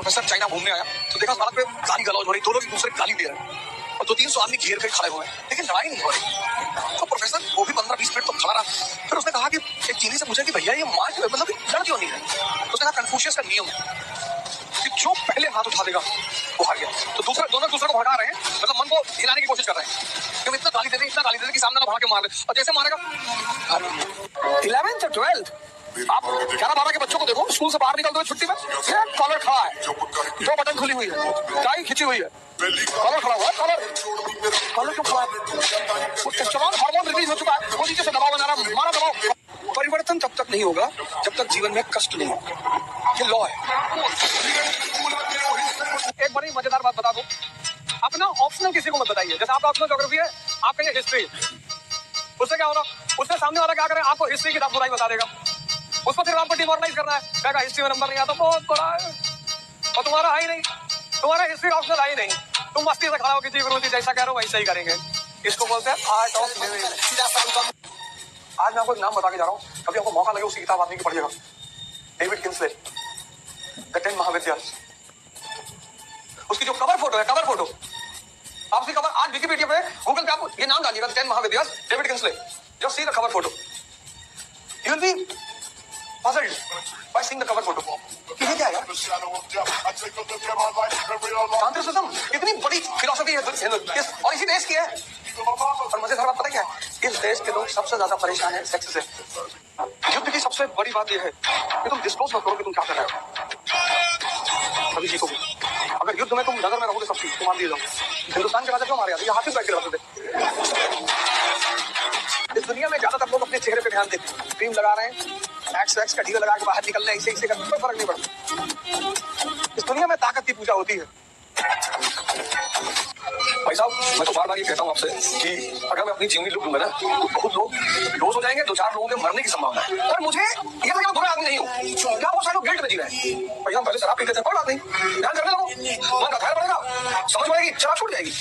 Professor China घूमने आया तो देखा भारत में गाली गलौज हो रही, दो लोग एक दूसरे को गाली दे रहे हैं और 200-300 आदमी घेर कर खड़े हुए हैं, लेकिन लड़ाई नहीं हो रही। तो प्रोफेसर वो भी 15-20 मिनट तो खड़ा रहा। फिर उसने कहा कि एक चीनी से पूछा कि भैया ये मार मतलब लड़ क्यों नहीं है। उसने कहा कन्फ्यूशियस का नियम कि जो पहले हाथ उठा देगा वो हार गया। तो दोनों दूसरे को भड़का रहे हैं, मतलब मन को हिलाने की कोशिश कर रहे हैं कि हम इतना गाली दे दें कि सामने ना भाग के मार दे, और जैसे मारेगा 11th और 12th आप 11-12 के बच्चों को देखो, स्कूल से बाहर निकलते हुए छुट्टी में कॉलर खड़ा है, 2 बटन खुली हुई है, टाई खिंची हुई है, कॉलर खड़ा हुआ है। कॉलर क्यों खड़ा है? जवान हार्मोन रिलीज हो चुका है, वो नीचे से दबाव बना रहा, मारा दबाव। परिवर्तन तब तक नहीं होगा जब तक जीवन में कष्ट नहीं होगा, ये लॉ है। एक बड़ी मजेदार बात बता दो, अपना ऑप्शनल किसी को मत बताइए। जैसे आपका ऑप्शनल ज्योग्राफी है, आप कहिए हिस्ट्री, उससे क्या होगा, उससे सामने वाला क्या करे, आपको हिस्ट्री की बुराई बता देगा, उसको फिर आपको डिमोरलाइज करना है, कहेगा हिस्ट्री में नंबर नहीं आता, बहुत बड़ा है और तुम्हारा है ही नहीं, तुम्हारा हिस्ट्री ऑप्शनल है ही नहीं, तुम मस्ती से खड़ा हो किसी गुरु जी जैसा कह रहे हो वैसा ही करेंगे। इसको बोलते हैं आर्ट ऑफ लिविंग। आज मैं आपको एक नाम बता के जा रहा हूँ, कभी आपको मौका लगे उसकी किताब आदमी की पढ़िएगा, डेविड किंसले, द 10 महाविद्यालय। उसकी जो कवर फोटो है, कवर फोटो आप उसकी कवर आज विकिपीडिया पे गूगल पे आप ये नाम डालिएगा 10 महाविद्यालय David Kingsley, just see the cover photo, you will be puzzled by seeing the cover photo कि ये क्या है यार। शांतिस्वतम इतनी बड़ी फिलॉसफी है और इसी देश की है। और मुझे बात पता क्या है, इस देश के लोग सबसे ज्यादा परेशान है सेक्स से। युद्ध की सबसे बड़ी बात यह है कि तुम डिस्क्लोज मत करो कि तुम क्या कर रहे हो, तभी जीतोगे। अगर युद्ध में तुम नजर में रहोगे सब चीज, तुम मान दिए जाओ। हिंदुस्तान के राजा क्यों मारे जाते, ये हाथी बैठ के रहते थे। इस दुनिया में ज्यादातर लोग अपने चेहरे पे ध्यान देते हैं, क्रीम लगा रहे हैं, एक्स का ढीला लगा के बाहर निकल रहे हैं, इसे करने कोई फर्क नहीं पड़ता। इस दुनिया में ताकत की पूजा होती है। भाई साहब मैं तो बार बार ये कहता हूँ आपसे कि अगर मैं अपनी जीवनी लुक लूंगा ना तो बहुत लोग बेहोश हो जाएंगे, 2-4 लोगों के मरने की संभावना है। और मुझे ये था कि मैं बुरा आदमी नहीं हूँ, क्या बहुत सारे लोग गिल्ट में जी रहे हैं। भाई हम पहले शराब पीते थे, कोई बात नहीं, ध्यान करने लगो, मन का ख्याल बढ़ेगा, समझ में आएगी, शराब छूट जाएगी।